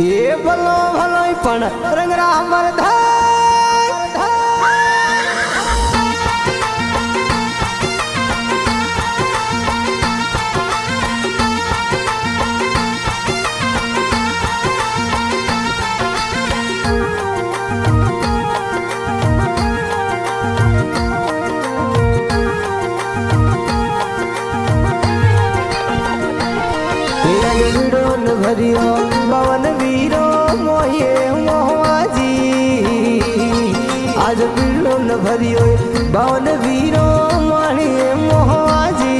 ये भलो भलो पण रंगरा मरधा भरियो पवन वीरो मोहे मोहवाजी आज बिलो न भरियो पवन वीरो मोहे मोहवाजी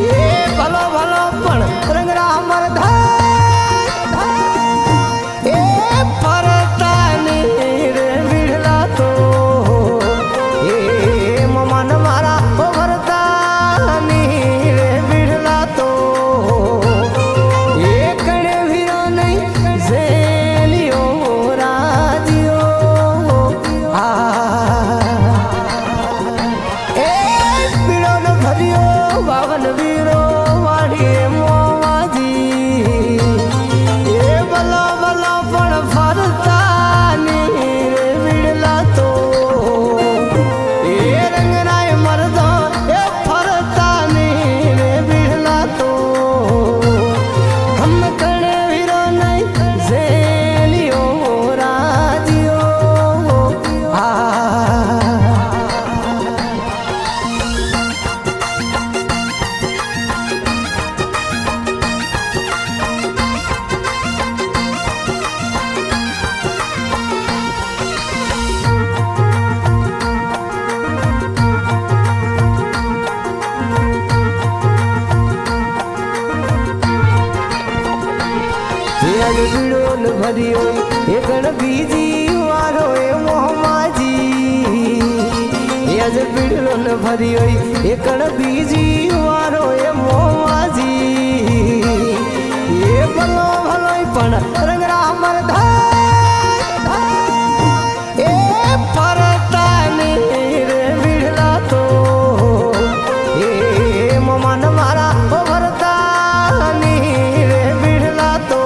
ये भलो भलो पण रंगरा मरधा ए परता रे बिड़ला तो ए ममन मारा ओ भरता रे बिड़ला तो भरियो एकण बीजी वारो ए मोहमाजी आज बिड़लो न भरियो एकण बीजी वारो ए मोहमाजी ये भलो भलो पण रंगरा मरधा ए परता रे बिड़ला तो ए ममन मारा ओ भरता रे बिड़ला तो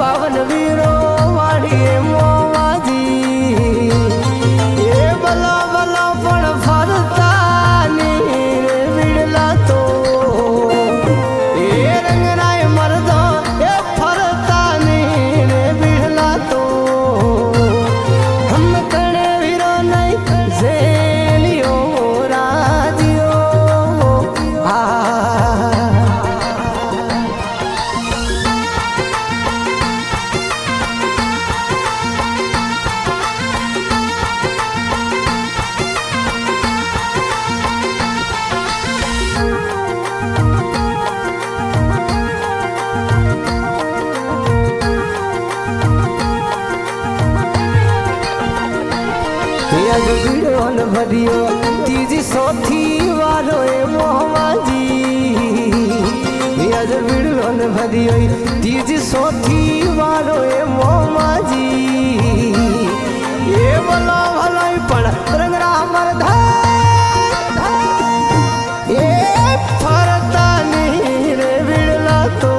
बावन वीरो वाड़ी मोवाजी ये बला बला पण फरता रे बिड़ला तो ये रंगराय मरदो ये फरता रे बिड़ला तो हम कणे वीरो नहीं जेलियो राजियो आज बिड़ो न भरियो तीजी सोथी वारो ए मोहमाजी आज बिड़ो न भरियो तीजी सोथी वारो ए मोहमाजी ये भलो भलो पण रंगरा मरधा ये फरता रे बिड़ला तो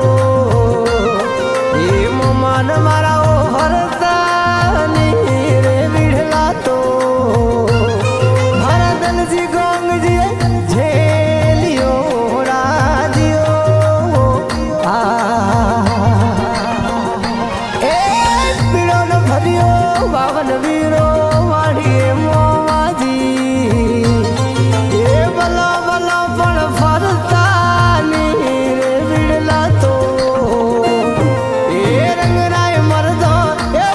ये ममान मारा ओ हरता रे बिड़ला तो जी गोंग जी झेलियो राजियो ए बिड़ो न भरियो बावन वीरो वाड़ी मोवाजी ये बला बला पण फरता रे बिड़ला तो ये रंगराय मरदो ये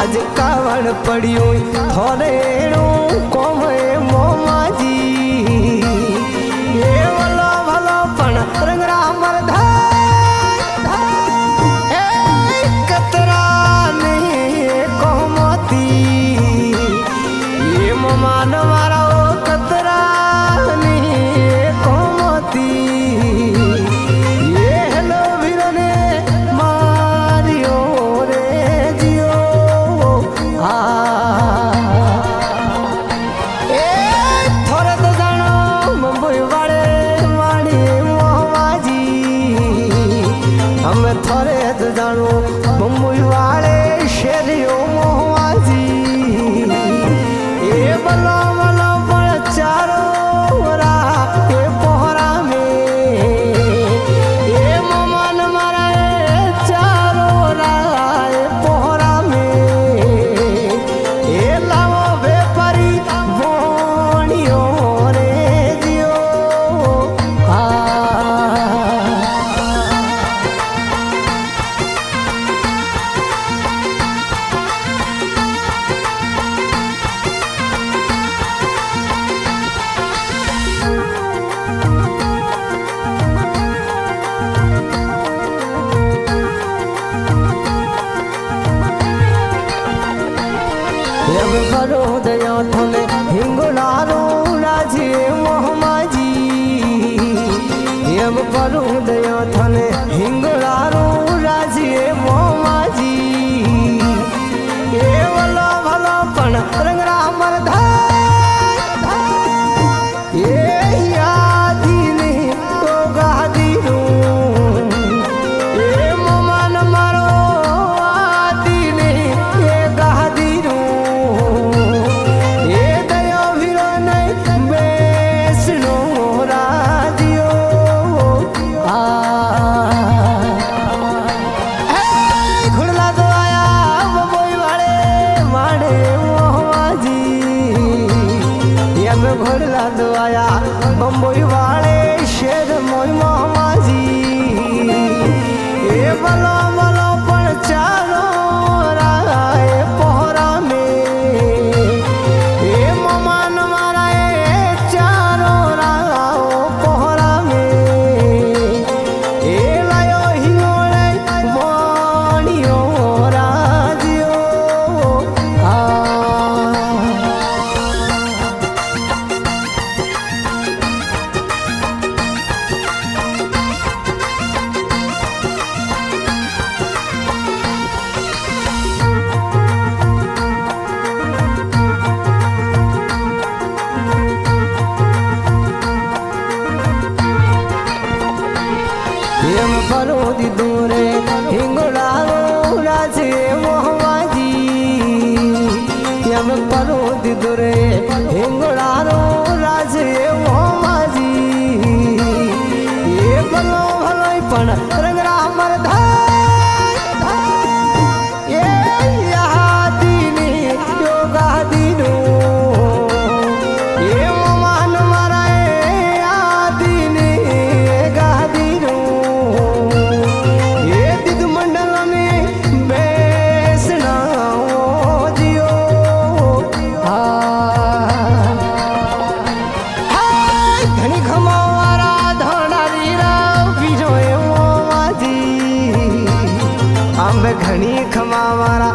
आज कावड़ पड़ियो थोड़ेणो कोमे मोमाजी ये भलो भलो पण रंगरा मर कतरा नहीं कोमती ये ममान मारा कतरा नहीं कोमती ये हेलो वीरने मारियो रे जियो थोड़े तो जानो मुंबई वाले माड़ी मोहमाजी हमें थोड़े तो जानो मुंबई वाले शेरियो मोहमाजी ये बलो बलो बड़ चारो ये पोहरा में ये ममान मारा चारो ये पोहरा में ये लावो बेपारी बोनियो रे जियो अब करो दया थने हिंगुलारो राजे मोहमाजी अब करो दया थने हिंगुलारो राजे मोहमाजी ये भलो भलो पण रंगरा मर ये यादी नहीं तो गादी रू ये ममान मारो आदी नहीं ये गादी रू ये दया वीरो नहीं बेसनो राजियो खुड़ला तो आया बम्बई वाले माड़े मोहमाजी ये में खुड़ला तो आया बम्बई वाले शेर मोई मोहमाजी ये बलो बलो पण चारो राए पोहरा में ये ममान मारा चारो राओ पोहरा में ये लायो हिंगोले वाणियो राजियो यम परो दी दूरे हिंगुलारो राजे मोहमाजी यम परो दी दूरे हिंगुलारो राजे मोहमाजी ये भलो भलो पण रंगरा मर ये यादी नी योगा दीनो ये ममान मारा आदी नी गादी नो ये दिद मंडल में बेसना जियो घनी खमावारा धोड़ारी राव पीछो मोमाजी आंबे घनी खमावारा